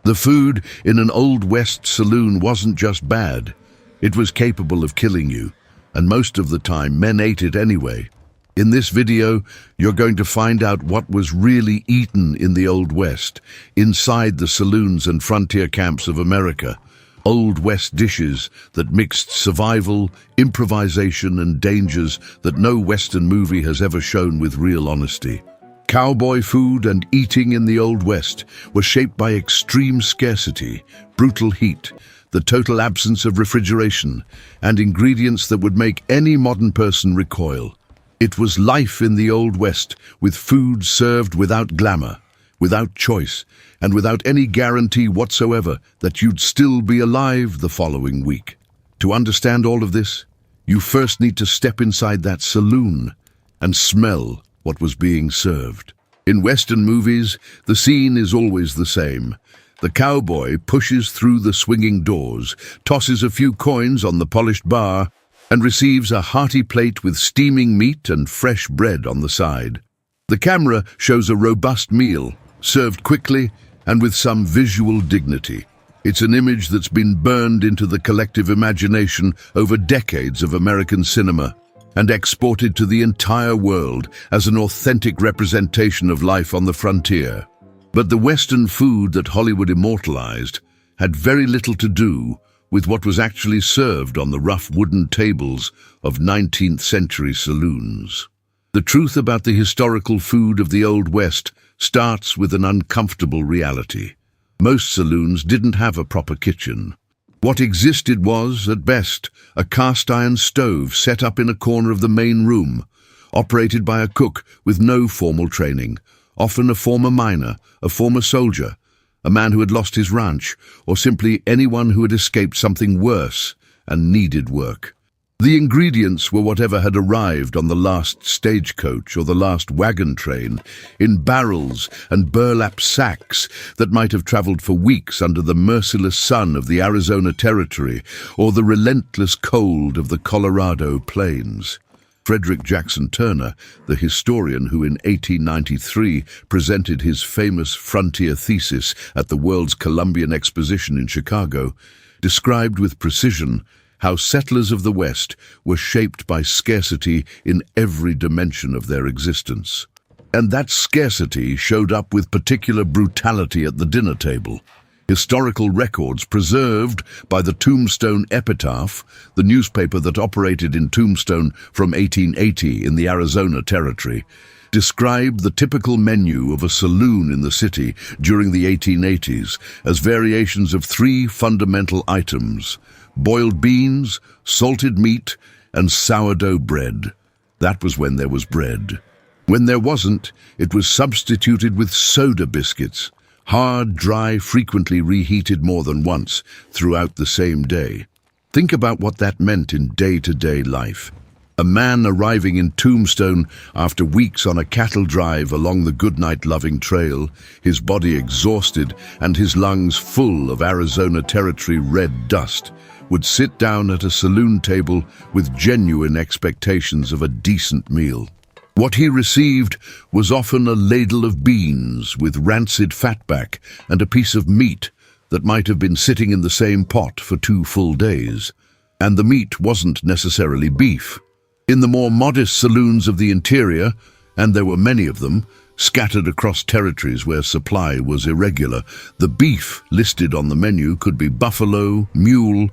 The food in an Old West saloon wasn't just bad. It was capable of killing you, and most of the time men ate it anyway. In this video, you're going to find out what was really eaten in the Old West, inside the saloons and frontier camps of America. Old West dishes that mixed survival, improvisation, and dangers that no Western movie has ever shown with real honesty. Cowboy food and eating in the Old West were shaped by extreme scarcity, brutal heat, the total absence of refrigeration, and ingredients that would make any modern person recoil. It was life in the Old West, with food served without glamour, without choice, and without any guarantee whatsoever that you'd still be alive the following week. To understand all of this, you first need to step inside that saloon and smell what was being served. In Western movies, the scene is always the same. The cowboy pushes through the swinging doors, tosses a few coins on the polished bar, and receives a hearty plate with steaming meat and fresh bread on the side. The camera shows a robust meal, served quickly and with some visual dignity. It's an image that's been burned into the collective imagination over decades of American cinema and exported to the entire world as an authentic representation of life on the frontier. But the Western food that Hollywood immortalized had very little to do with what was actually served on the rough wooden tables of 19th century saloons. The truth about the historical food of the Old West starts with an uncomfortable reality. Most saloons didn't have a proper kitchen. What existed was, at best, a cast-iron stove set up in a corner of the main room, operated by a cook with no formal training, often a former miner, a former soldier, a man who had lost his ranch, or simply anyone who had escaped something worse and needed work. The ingredients were whatever had arrived on the last stagecoach or the last wagon train, in barrels and burlap sacks that might have traveled for weeks under the merciless sun of the Arizona Territory or the relentless cold of the Colorado Plains. Frederick Jackson Turner, the historian who in 1893 presented his famous frontier thesis at the World's Columbian Exposition in Chicago, described with precision how settlers of the West were shaped by scarcity in every dimension of their existence. And that scarcity showed up with particular brutality at the dinner table. Historical records preserved by the Tombstone Epitaph, the newspaper that operated in Tombstone from 1880 in the Arizona Territory, described the typical menu of a saloon in the city during the 1880s as variations of three fundamental items: boiled beans, salted meat, and sourdough bread. That was when there was bread. When there wasn't, it was substituted with soda biscuits, hard, dry, frequently reheated more than once throughout the same day. Think about what that meant in day-to-day life. A man arriving in Tombstone after weeks on a cattle drive along the goodnight-loving trail, his body exhausted and his lungs full of Arizona Territory red dust, would sit down at a saloon table with genuine expectations of a decent meal. What he received was often a ladle of beans with rancid fatback and a piece of meat that might have been sitting in the same pot for 2 full days. And the meat wasn't necessarily beef. In the more modest saloons of the interior, and there were many of them, scattered across territories where supply was irregular, the beef listed on the menu could be buffalo, mule,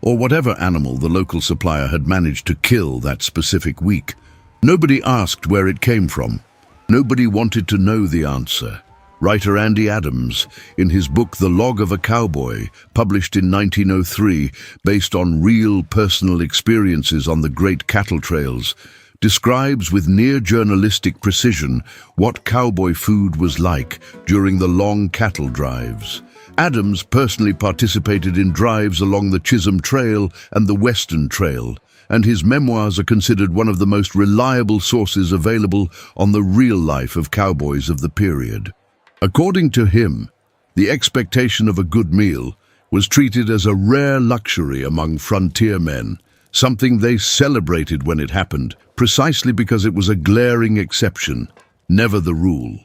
or whatever animal the local supplier had managed to kill that specific week. Nobody asked where it came from. Nobody wanted to know the answer. Writer Andy Adams, in his book The Log of a Cowboy, published in 1903, based on real personal experiences on the great cattle trails, describes with near journalistic precision what cowboy food was like during the long cattle drives. Adams personally participated in drives along the Chisholm Trail and the Western Trail, and his memoirs are considered one of the most reliable sources available on the real life of cowboys of the period. According to him, the expectation of a good meal was treated as a rare luxury among frontier men, something they celebrated when it happened, precisely because it was a glaring exception, never the rule.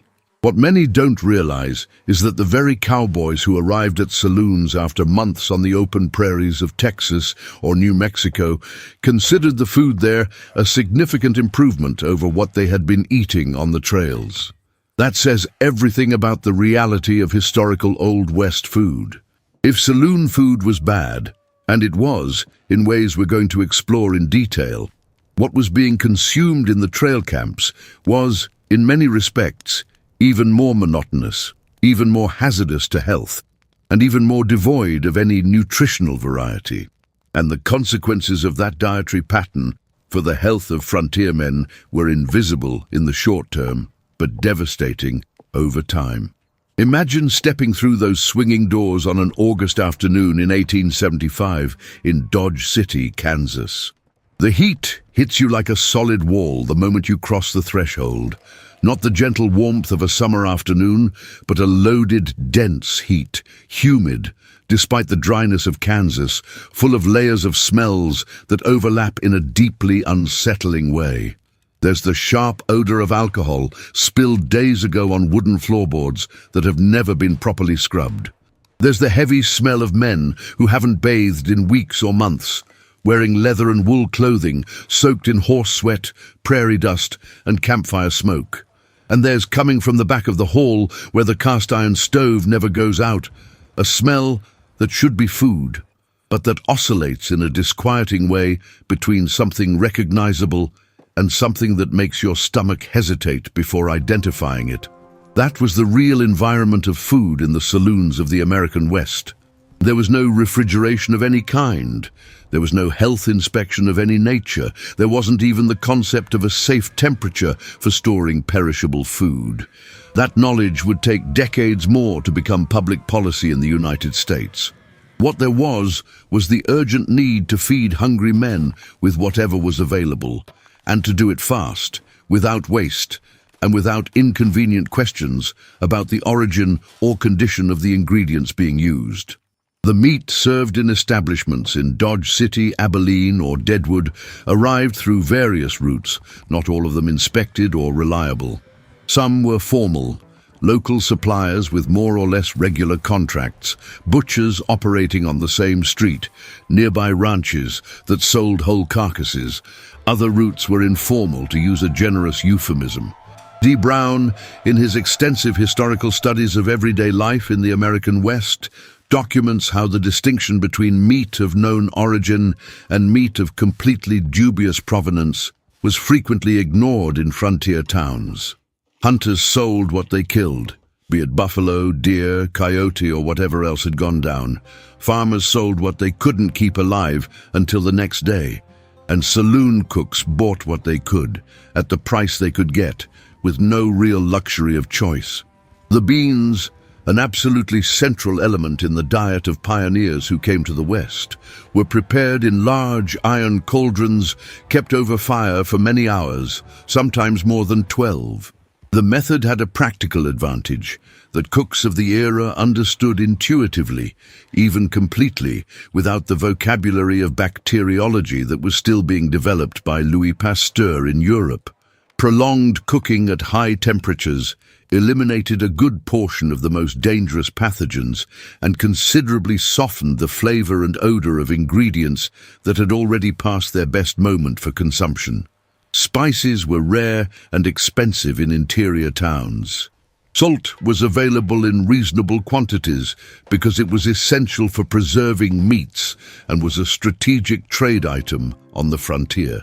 What many don't realize is that the very cowboys who arrived at saloons after months on the open prairies of Texas or New Mexico considered the food there a significant improvement over what they had been eating on the trails. That says everything about the reality of historical Old West food. If saloon food was bad, and it was, in ways we're going to explore in detail, what was being consumed in the trail camps was, in many respects, even more monotonous, even more hazardous to health, and even more devoid of any nutritional variety. And the consequences of that dietary pattern for the health of frontiermen were invisible in the short term, but devastating over time. Imagine stepping through those swinging doors on an August afternoon in 1875 in Dodge City, Kansas. The heat hits you like a solid wall the moment you cross the threshold. Not the gentle warmth of a summer afternoon, but a loaded, dense heat, humid, despite the dryness of Kansas, full of layers of smells that overlap in a deeply unsettling way. There's the sharp odor of alcohol spilled days ago on wooden floorboards that have never been properly scrubbed. There's the heavy smell of men who haven't bathed in weeks or months, wearing leather and wool clothing soaked in horse sweat, prairie dust, and campfire smoke. And there's, coming from the back of the hall where the cast-iron stove never goes out, a smell that should be food, but that oscillates in a disquieting way between something recognizable and something that makes your stomach hesitate before identifying it. That was the real environment of food in the saloons of the American West. There was no refrigeration of any kind. There was no health inspection of any nature. There wasn't even the concept of a safe temperature for storing perishable food. That knowledge would take decades more to become public policy in the United States. What there was the urgent need to feed hungry men with whatever was available, and to do it fast, without waste, and without inconvenient questions about the origin or condition of the ingredients being used. The meat served in establishments in Dodge City, Abilene, or Deadwood arrived through various routes, not all of them inspected or reliable. Some were formal, local suppliers with more or less regular contracts, butchers operating on the same street, nearby ranches that sold whole carcasses. Other routes were informal, to use a generous euphemism. D. Brown, in his extensive historical studies of everyday life in the American West, documents how the distinction between meat of known origin and meat of completely dubious provenance was frequently ignored in frontier towns. Hunters sold what they killed, be it buffalo, deer, coyote, or whatever else had gone down. Farmers sold what they couldn't keep alive until the next day, and saloon cooks bought what they could, at the price they could get, with no real luxury of choice. The beans, an absolutely central element in the diet of pioneers who came to the West, were prepared in large iron cauldrons kept over fire for many hours, sometimes more than 12. The method had a practical advantage that cooks of the era understood intuitively, even completely, without the vocabulary of bacteriology that was still being developed by Louis Pasteur in Europe. Prolonged cooking at high temperatures eliminated a good portion of the most dangerous pathogens and considerably softened the flavor and odor of ingredients that had already passed their best moment for consumption. Spices were rare and expensive in interior towns. Salt was available in reasonable quantities because it was essential for preserving meats and was a strategic trade item on the frontier.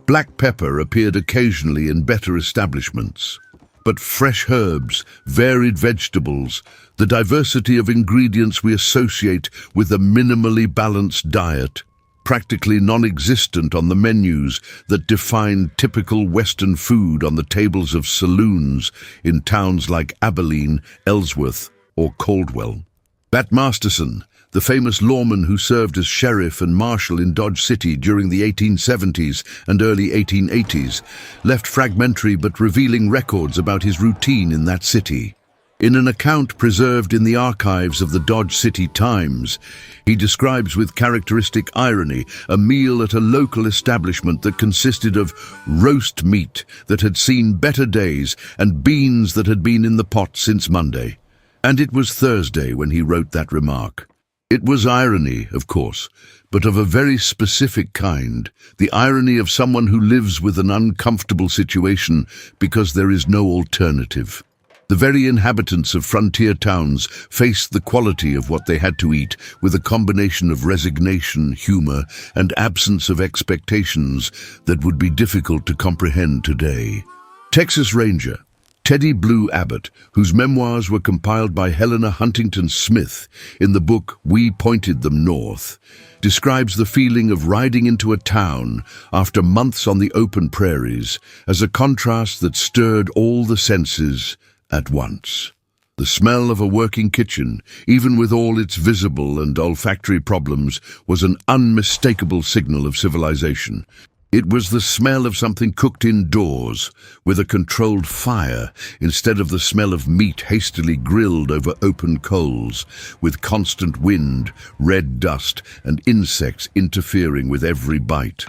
Black pepper appeared occasionally in better establishments. But fresh herbs, varied vegetables, the diversity of ingredients we associate with a minimally balanced diet, practically non-existent on the menus that define typical Western food on the tables of saloons in towns like Abilene, Ellsworth, or Caldwell. Bat Masterson, the famous lawman who served as sheriff and marshal in Dodge City during the 1870s and early 1880s, left fragmentary but revealing records about his routine in that city. In an account preserved in the archives of the Dodge City Times, he describes with characteristic irony a meal at a local establishment that consisted of roast meat that had seen better days and beans that had been in the pot since Monday. And it was Thursday when he wrote that remark. It was irony, of course, but of a very specific kind, the irony of someone who lives with an uncomfortable situation because there is no alternative. The very inhabitants of frontier towns faced the quality of what they had to eat with a combination of resignation, humor, and absence of expectations that would be difficult to comprehend today. Texas Ranger Teddy Blue Abbott, whose memoirs were compiled by Helena Huntington Smith in the book We Pointed Them North, describes the feeling of riding into a town after months on the open prairies as a contrast that stirred all the senses at once. The smell of a working kitchen, even with all its visible and olfactory problems, was an unmistakable signal of civilization. It was the smell of something cooked indoors, with a controlled fire, instead of the smell of meat hastily grilled over open coals, with constant wind, red dust, and insects interfering with every bite.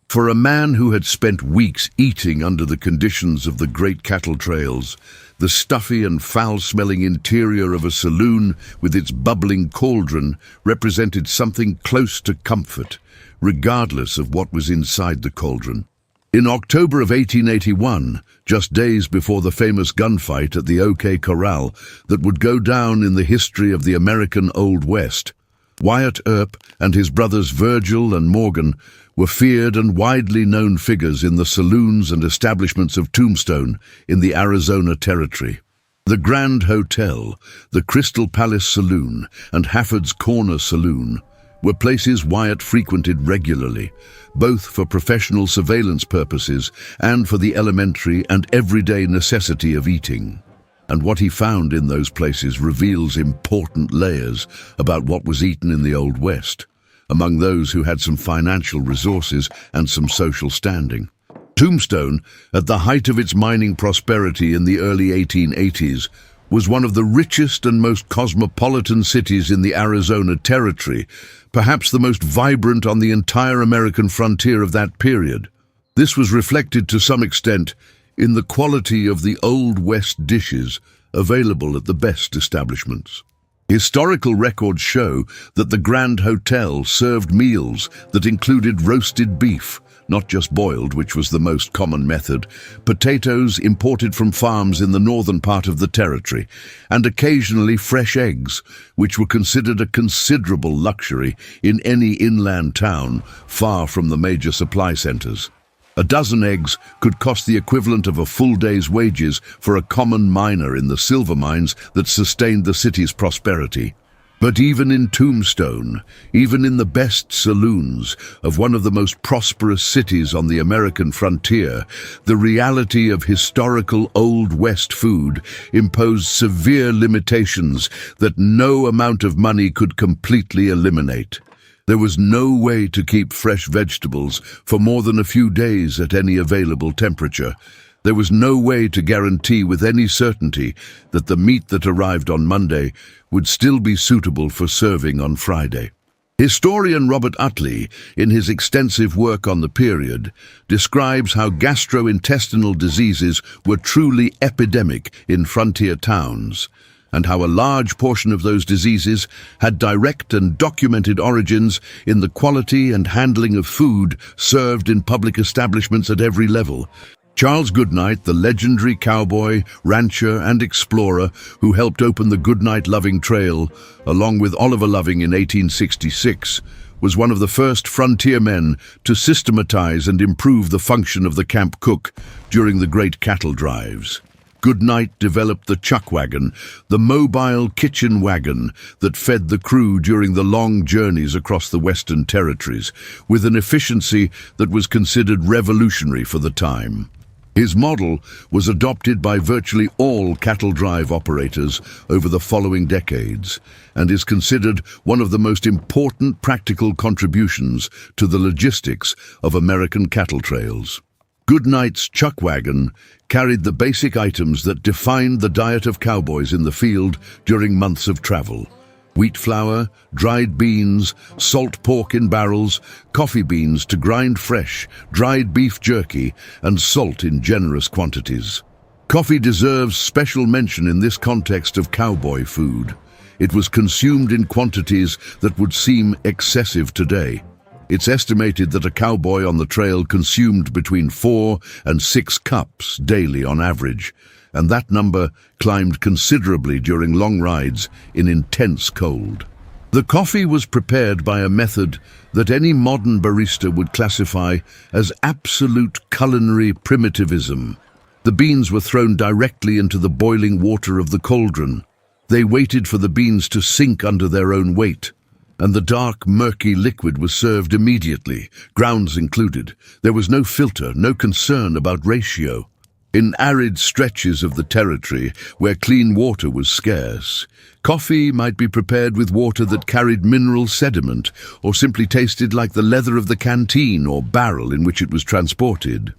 For a man who had spent weeks eating under the conditions of the great cattle trails, the stuffy and foul-smelling interior of a saloon with its bubbling cauldron represented something close to comfort, regardless of what was inside the cauldron. In October of 1881, just days before the famous gunfight at the OK Corral that would go down in the history of the American Old West, Wyatt Earp and his brothers Virgil and Morgan were feared and widely known figures in the saloons and establishments of Tombstone in the Arizona Territory. The Grand Hotel, the Crystal Palace Saloon, and Hafford's Corner Saloon were places Wyatt frequented regularly, both for professional surveillance purposes and for the elementary and everyday necessity of eating. And what he found in those places reveals important layers about what was eaten in the Old West, among those who had some financial resources and some social standing. Tombstone, at the height of its mining prosperity in the early 1880s, was one of the richest and most cosmopolitan cities in the Arizona Territory, perhaps the most vibrant on the entire American frontier of that period. This was reflected to some extent in the quality of the Old West dishes available at the best establishments. Historical records show that the Grand Hotel served meals that included roasted beef, not just boiled, which was the most common method, potatoes imported from farms in the northern part of the territory, and occasionally fresh eggs, which were considered a considerable luxury in any inland town far from the major supply centers. A dozen eggs could cost the equivalent of a full day's wages for a common miner in the silver mines that sustained the city's prosperity. But even in Tombstone, even in the best saloons of one of the most prosperous cities on the American frontier, the reality of historical Old West food imposed severe limitations that no amount of money could completely eliminate. There was no way to keep fresh vegetables for more than a few days at any available temperature. There was no way to guarantee with any certainty that the meat that arrived on Monday would still be suitable for serving on Friday. Historian Robert Utley, in his extensive work on the period, describes how gastrointestinal diseases were truly epidemic in frontier towns, and how a large portion of those diseases had direct and documented origins in the quality and handling of food served in public establishments at every level. Charles Goodnight, the legendary cowboy, rancher, and explorer who helped open the Goodnight-Loving Trail, along with Oliver Loving in 1866, was one of the first frontiermen to systematize and improve the function of the camp cook during the great cattle drives. Goodnight developed the chuck wagon, the mobile kitchen wagon that fed the crew during the long journeys across the Western Territories, with an efficiency that was considered revolutionary for the time. His model was adopted by virtually all cattle drive operators over the following decades and is considered one of the most important practical contributions to the logistics of American cattle trails. Goodnight's chuck wagon carried the basic items that defined the diet of cowboys in the field during months of travel. Wheat flour, dried beans, salt pork in barrels, coffee beans to grind fresh, dried beef jerky, and salt in generous quantities. Coffee deserves special mention in this context of cowboy food. It was consumed in quantities that would seem excessive today. It's estimated that a cowboy on the trail consumed between 4 and 6 cups daily on average, and that number climbed considerably during long rides in intense cold. The coffee was prepared by a method that any modern barista would classify as absolute culinary primitivism. The beans were thrown directly into the boiling water of the cauldron. They waited for the beans to sink under their own weight, and the dark, murky liquid was served immediately, grounds included. There was no filter, no concern about ratio. In arid stretches of the territory where clean water was scarce, coffee might be prepared with water that carried mineral sediment or simply tasted like the leather of the canteen or barrel in which it was transported.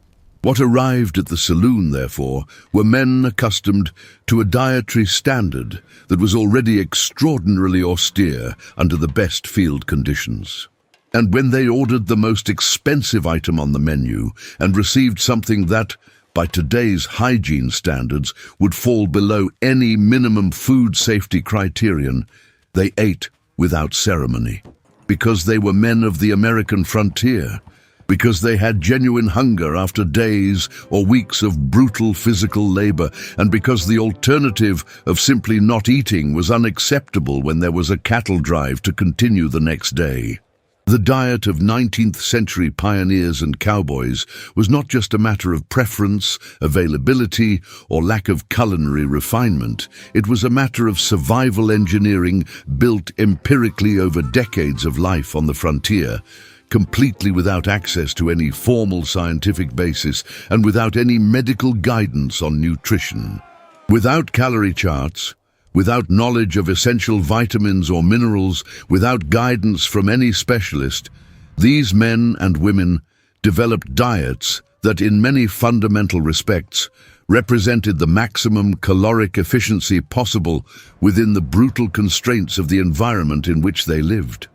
What arrived at the saloon, therefore, were men accustomed to a dietary standard that was already extraordinarily austere under the best field conditions. And when they ordered the most expensive item on the menu and received something that, by today's hygiene standards, would fall below any minimum food safety criterion, they ate without ceremony. Because they were men of the American frontier, because they had genuine hunger after days or weeks of brutal physical labor, and because the alternative of simply not eating was unacceptable when there was a cattle drive to continue the next day. The diet of 19th century pioneers and cowboys was not just a matter of preference, availability, or lack of culinary refinement. It was a matter of survival engineering built empirically over decades of life on the frontier, completely without access to any formal scientific basis and without any medical guidance on nutrition. Without calorie charts, without knowledge of essential vitamins or minerals, without guidance from any specialist, these men and women developed diets that in many fundamental respects represented the maximum caloric efficiency possible within the brutal constraints of the environment in which they lived.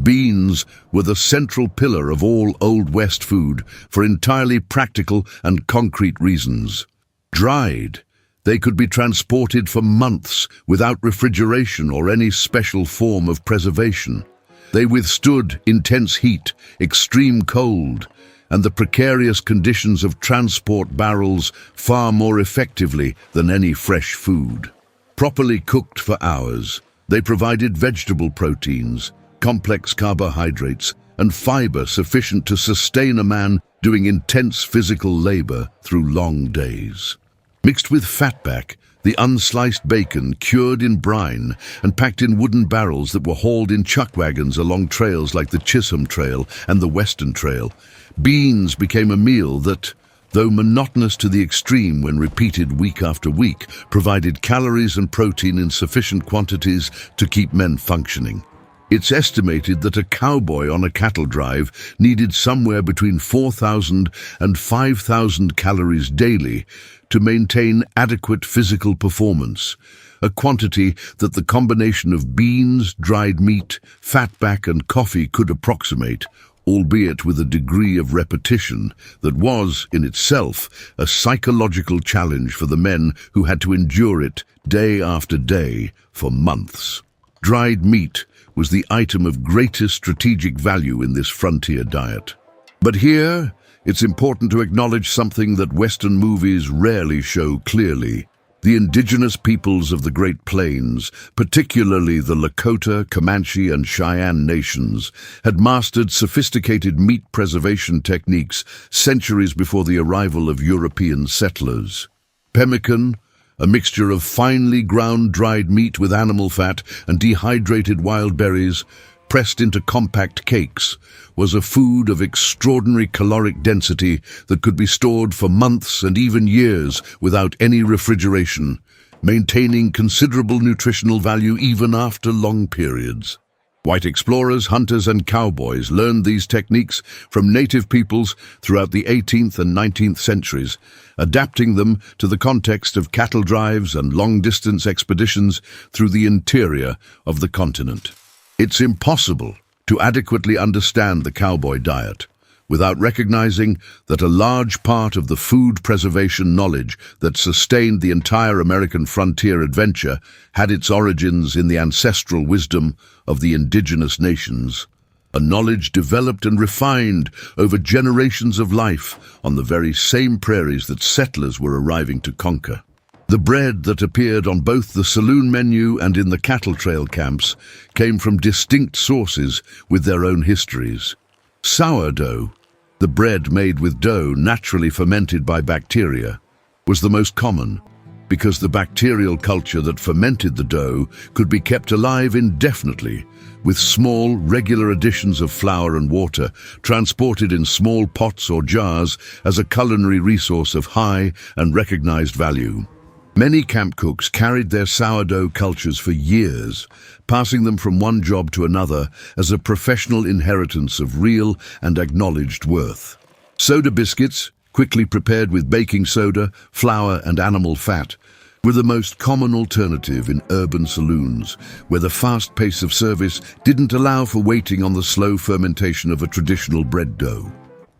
Beans were the central pillar of all Old West food for entirely practical and concrete reasons. Dried, they could be transported for months without refrigeration or any special form of preservation. They withstood intense heat, extreme cold, and the precarious conditions of transport barrels far more effectively than any fresh food. Properly cooked for hours, they provided vegetable proteins, complex carbohydrates, and fiber sufficient to sustain a man doing intense physical labor through long days. Mixed with fatback, the unsliced bacon cured in brine and packed in wooden barrels that were hauled in chuck wagons along trails like the Chisholm Trail and the Western Trail, beans became a meal that, though monotonous to the extreme when repeated week after week, provided calories and protein in sufficient quantities to keep men functioning. It's estimated that a cowboy on a cattle drive needed somewhere between 4,000 and 5,000 calories daily to maintain adequate physical performance, a quantity that the combination of beans, dried meat, fatback, and coffee could approximate, albeit with a degree of repetition that was, in itself, a psychological challenge for the men who had to endure it day after day for months. Dried meat was the item of greatest strategic value in this frontier diet. But here, it's important to acknowledge something that Western movies rarely show clearly. The indigenous peoples of the Great Plains, particularly the Lakota, Comanche, and Cheyenne nations, had mastered sophisticated meat preservation techniques centuries before the arrival of European settlers. Pemmican, a mixture of finely ground dried meat with animal fat and dehydrated wild berries, pressed into compact cakes, was a food of extraordinary caloric density that could be stored for months and even years without any refrigeration, maintaining considerable nutritional value even after long periods. White explorers, hunters, and cowboys learned these techniques from native peoples throughout the 18th and 19th centuries, adapting them to the context of cattle drives and long-distance expeditions through the interior of the continent. It's impossible to adequately understand the cowboy diet without recognizing that a large part of the food preservation knowledge that sustained the entire American frontier adventure had its origins in the ancestral wisdom of the indigenous nations, a knowledge developed and refined over generations of life on the very same prairies that settlers were arriving to conquer. The bread that appeared on both the saloon menu and in the cattle trail camps came from distinct sources with their own histories. Sourdough, the bread made with dough naturally fermented by bacteria, was the most common because the bacterial culture that fermented the dough could be kept alive indefinitely with small, regular additions of flour and water transported in small pots or jars as a culinary resource of high and recognized value. Many camp cooks carried their sourdough cultures for years, passing them from one job to another as a professional inheritance of real and acknowledged worth. Soda biscuits, quickly prepared with baking soda, flour, and animal fat, were the most common alternative in urban saloons, where the fast pace of service didn't allow for waiting on the slow fermentation of a traditional bread dough.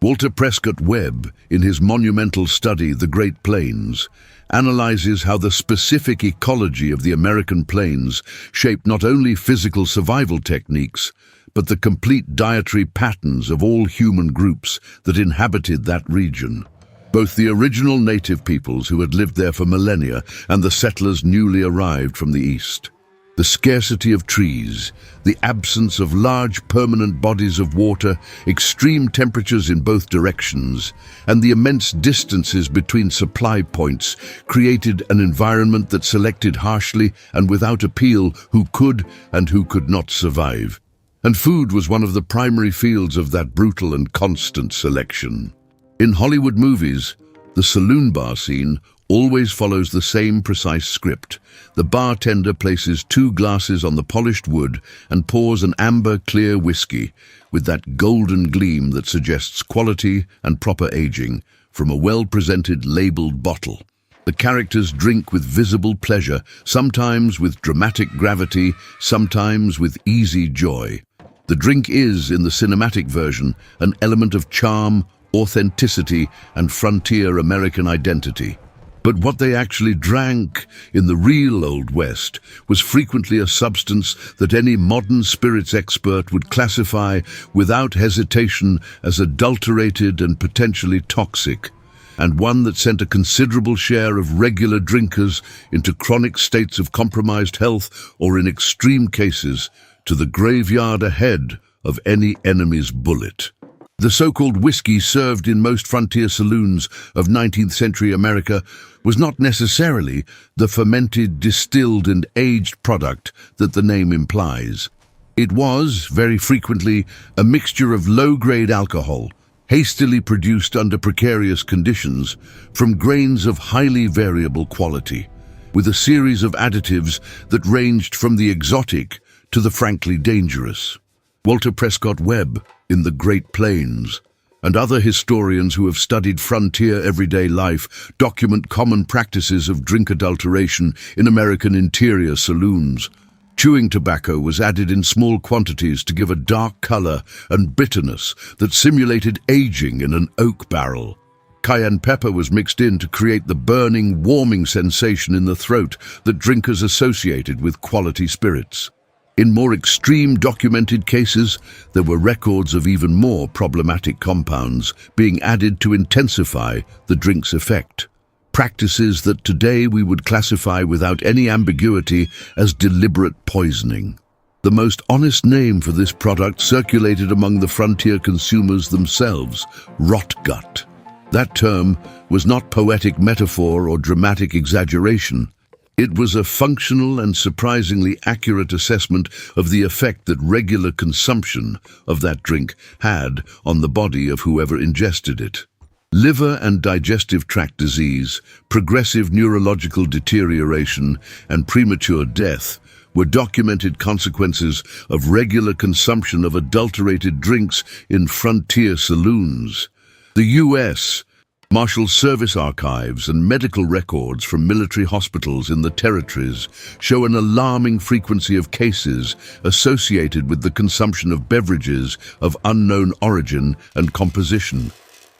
Walter Prescott Webb, in his monumental study, The Great Plains, analyzes how the specific ecology of the American plains shaped not only physical survival techniques, but the complete dietary patterns of all human groups that inhabited that region. Both the original native peoples who had lived there for millennia and the settlers newly arrived from the east. The scarcity of trees, the absence of large permanent bodies of water, extreme temperatures in both directions, and the immense distances between supply points created an environment that selected harshly and without appeal who could and who could not survive. And food was one of the primary fields of that brutal and constant selection. In Hollywood movies, the saloon bar scene always follows the same precise script. The bartender places 2 glasses on the polished wood and pours an amber clear whiskey with that golden gleam that suggests quality and proper aging from a well-presented labeled bottle. The characters drink with visible pleasure, sometimes with dramatic gravity, sometimes with easy joy. The drink is, in the cinematic version, an element of charm, authenticity, and frontier American identity. But what they actually drank in the real Old West was frequently a substance that any modern spirits expert would classify without hesitation as adulterated and potentially toxic, and one that sent a considerable share of regular drinkers into chronic states of compromised health or, in extreme cases, to the graveyard ahead of any enemy's bullet. The so-called whiskey served in most frontier saloons of 19th century America was not necessarily the fermented, distilled, and aged product that the name implies. It was, very frequently, a mixture of low-grade alcohol, hastily produced under precarious conditions, from grains of highly variable quality, with a series of additives that ranged from the exotic to the frankly dangerous. Walter Prescott Webb, in The Great Plains, and other historians who have studied frontier everyday life document common practices of drink adulteration in American interior saloons. Chewing tobacco was added in small quantities to give a dark color and bitterness that simulated aging in an oak barrel. Cayenne pepper was mixed in to create the burning, warming sensation in the throat that drinkers associated with quality spirits. In more extreme documented cases, there were records of even more problematic compounds being added to intensify the drink's effect. Practices that today we would classify without any ambiguity as deliberate poisoning. The most honest name for this product circulated among the frontier consumers themselves: rot gut. That term was not poetic metaphor or dramatic exaggeration. It was a functional and surprisingly accurate assessment of the effect that regular consumption of that drink had on the body of whoever ingested it. Liver and digestive tract disease, progressive neurological deterioration, and premature death were documented consequences of regular consumption of adulterated drinks in frontier saloons. The U.S. Marshal Service archives and medical records from military hospitals in the territories show an alarming frequency of cases associated with the consumption of beverages of unknown origin and composition.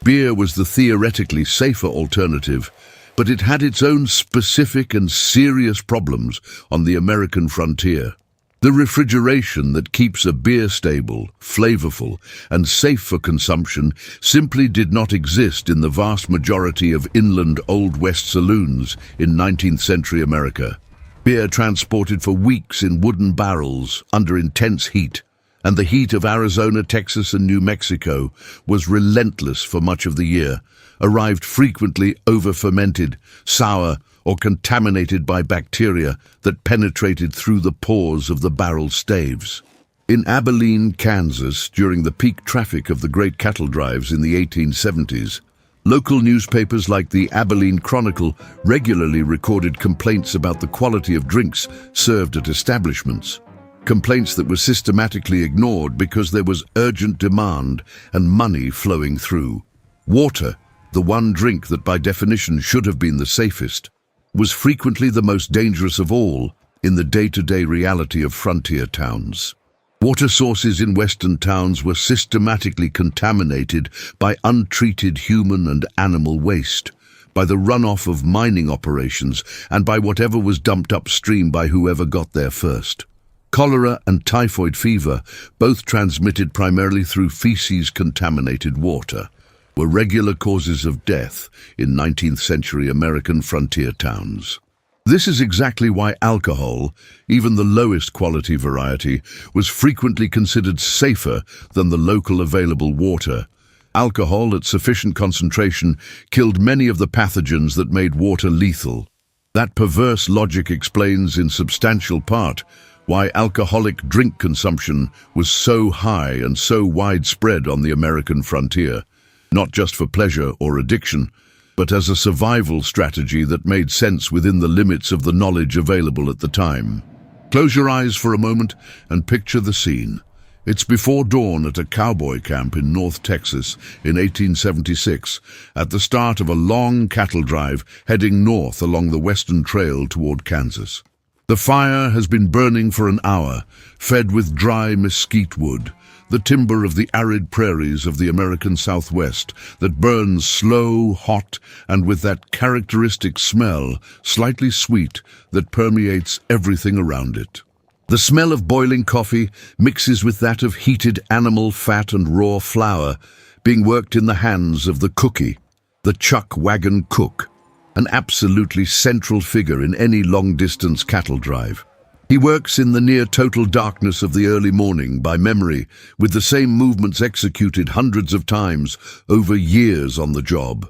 Beer was the theoretically safer alternative, but it had its own specific and serious problems on the American frontier. The refrigeration that keeps a beer stable, flavorful, and safe for consumption simply did not exist in the vast majority of inland Old West saloons in 19th century America. Beer transported for weeks in wooden barrels under intense heat, and the heat of Arizona, Texas, and New Mexico was relentless for much of the year, arrived frequently over-fermented, sour, or contaminated by bacteria that penetrated through the pores of the barrel staves. In Abilene, Kansas, during the peak traffic of the great cattle drives in the 1870s, local newspapers like the Abilene Chronicle regularly recorded complaints about the quality of drinks served at establishments. Complaints that were systematically ignored because there was urgent demand and money flowing through. Water, the one drink that by definition should have been the safest, was frequently the most dangerous of all in the day-to-day reality of frontier towns. Water sources in western towns were systematically contaminated by untreated human and animal waste, by the runoff of mining operations, and by whatever was dumped upstream by whoever got there first. Cholera and typhoid fever, both transmitted primarily through feces-contaminated water, were regular causes of death in 19th century American frontier towns. This is exactly why alcohol, even the lowest quality variety, was frequently considered safer than the local available water. Alcohol at sufficient concentration killed many of the pathogens that made water lethal. That perverse logic explains in substantial part why alcoholic drink consumption was so high and so widespread on the American frontier. Not just for pleasure or addiction, but as a survival strategy that made sense within the limits of the knowledge available at the time. Close your eyes for a moment and picture the scene. It's before dawn at a cowboy camp in North Texas in 1876, at the start of a long cattle drive heading north along the western trail toward Kansas. The fire has been burning for an hour, fed with dry mesquite wood, the timber of the arid prairies of the American Southwest that burns slow, hot, and with that characteristic smell, slightly sweet, that permeates everything around it. The smell of boiling coffee mixes with that of heated animal fat and raw flour being worked in the hands of the cookie, the chuck wagon cook, an absolutely central figure in any long-distance cattle drive. He works in the near-total darkness of the early morning by memory, with the same movements executed hundreds of times over years on the job.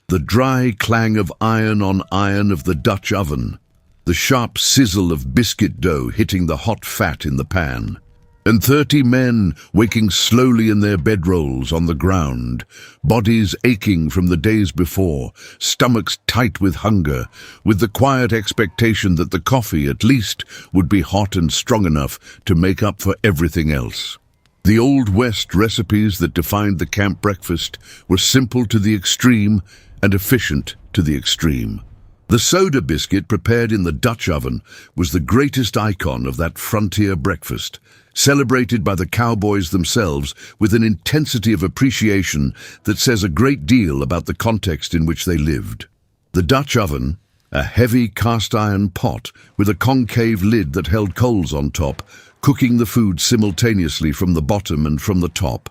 The dry clang of iron on iron of the Dutch oven, the sharp sizzle of biscuit dough hitting the hot fat in the pan, and 30 men waking slowly in their bedrolls on the ground, bodies aching from the days before, stomachs tight with hunger, with the quiet expectation that the coffee at least would be hot and strong enough to make up for everything else. The Old West recipes that defined the camp breakfast were simple to the extreme and efficient to the extreme. The soda biscuit prepared in the Dutch oven was the greatest icon of that frontier breakfast, celebrated by the cowboys themselves with an intensity of appreciation that says a great deal about the context in which they lived. The Dutch oven, a heavy cast-iron pot with a concave lid that held coals on top, cooking the food simultaneously from the bottom and from the top,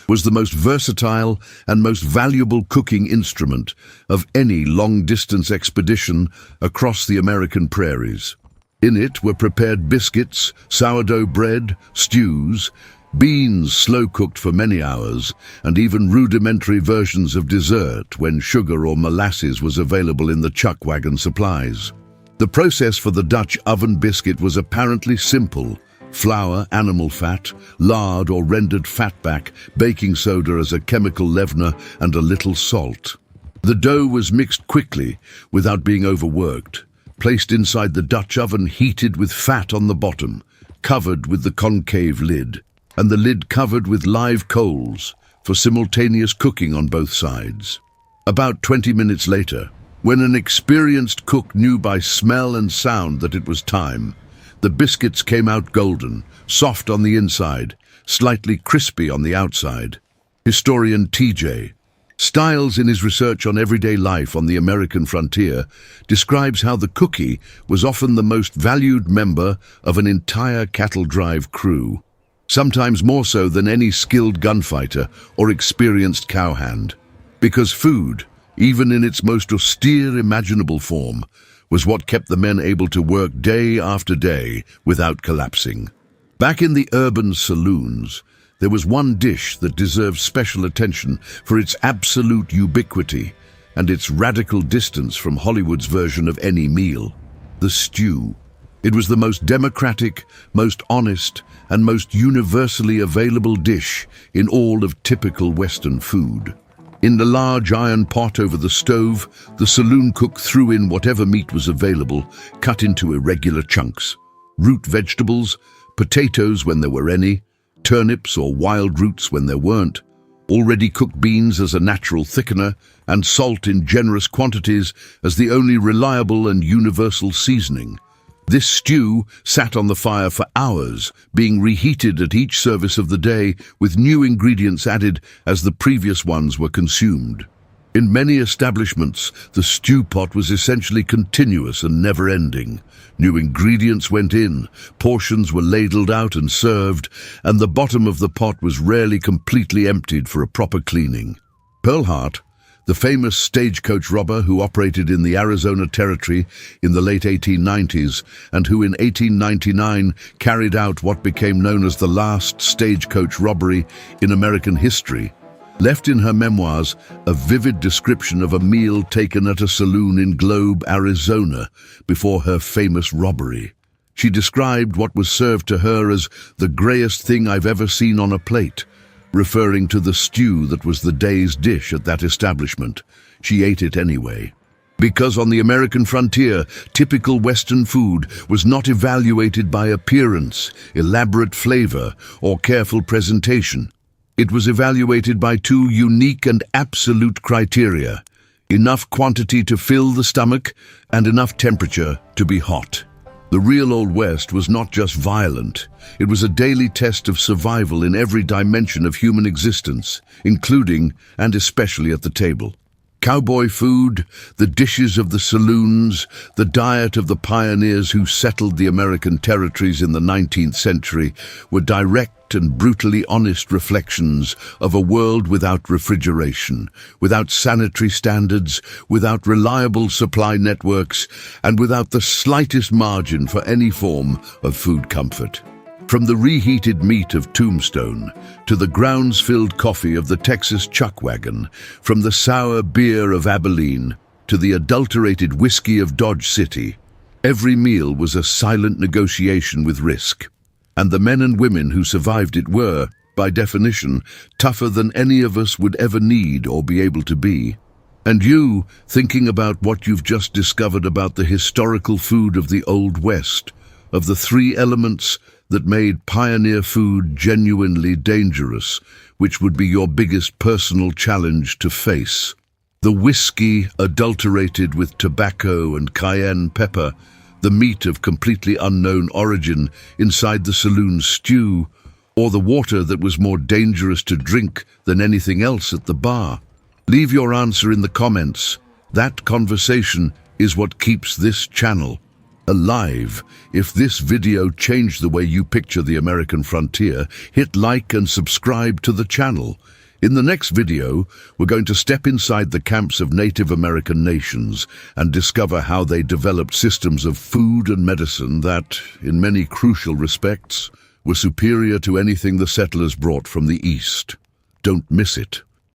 was the most versatile and most valuable cooking instrument of any long-distance expedition across the American prairies. In it were prepared biscuits, sourdough bread, stews, beans slow-cooked for many hours, and even rudimentary versions of dessert when sugar or molasses was available in the chuck wagon supplies. The process for the Dutch oven biscuit was apparently simple: flour, animal fat, lard or rendered fatback, baking soda as a chemical leavener, and a little salt. The dough was mixed quickly without being overworked. placed inside the Dutch oven heated with fat on the bottom, covered with the concave lid, and the lid covered with live coals for simultaneous cooking on both sides. About 20 minutes later, when an experienced cook knew by smell and sound that it was time, the biscuits came out golden, soft on the inside, slightly crispy on the outside. Historian T.J. Stiles, in his research on everyday life on the American frontier, describes how the cookie was often the most valued member of an entire cattle drive crew, sometimes more so than any skilled gunfighter or experienced cowhand. Because food, even in its most austere imaginable form, was what kept the men able to work day after day without collapsing. Back in the urban saloons, there was one dish that deserved special attention for its absolute ubiquity and its radical distance from Hollywood's version of any meal: the stew. It was the most democratic, most honest, and most universally available dish in all of typical Western food. In the large iron pot over the stove, the saloon cook threw in whatever meat was available, cut into irregular chunks: root vegetables, potatoes when there were any, turnips or wild roots when there weren't, already cooked beans as a natural thickener, and salt in generous quantities as the only reliable and universal seasoning. This stew sat on the fire for hours, being reheated at each service of the day with new ingredients added as the previous ones were consumed. In many establishments, the stew pot was essentially continuous and never-ending. New ingredients went in, portions were ladled out and served, and the bottom of the pot was rarely completely emptied for a proper cleaning. Pearl Hart, the famous stagecoach robber who operated in the Arizona Territory in the late 1890s and who in 1899 carried out what became known as the last stagecoach robbery in American history, left in her memoirs a vivid description of a meal taken at a saloon in Globe, Arizona, before her famous robbery. She described what was served to her as the greyest thing I've ever seen on a plate, referring to the stew that was the day's dish at that establishment. She ate it anyway. Because on the American frontier, typical Western food was not evaluated by appearance, elaborate flavor, or careful presentation. It was evaluated by two unique and absolute criteria: enough quantity to fill the stomach and enough temperature to be hot. The real Old West was not just violent, it was a daily test of survival in every dimension of human existence, including and especially at the table. Cowboy food, the dishes of the saloons, the diet of the pioneers who settled the American territories in the 19th century were direct and brutally honest reflections of a world without refrigeration, without sanitary standards, without reliable supply networks, and without the slightest margin for any form of food comfort. From the reheated meat of Tombstone to the grounds-filled coffee of the Texas chuck wagon, from the sour beer of Abilene to the adulterated whiskey of Dodge City, every meal was a silent negotiation with risk. And the men and women who survived it were, by definition, tougher than any of us would ever need or be able to be. And you, thinking about what you've just discovered about the historical food of the Old West, of the three elements that made pioneer food genuinely dangerous, which would be your biggest personal challenge to face. The whiskey adulterated with tobacco and cayenne pepper, the meat of completely unknown origin inside the saloon stew, or the water that was more dangerous to drink than anything else at the bar. Leave your answer in the comments. That conversation is what keeps this channel alive. If this video changed the way you picture the American frontier, hit like and subscribe to the channel. In the next video, we're going to step inside the camps of Native American nations and discover how they developed systems of food and medicine that, in many crucial respects, were superior to anything the settlers brought from the East. Don't miss it.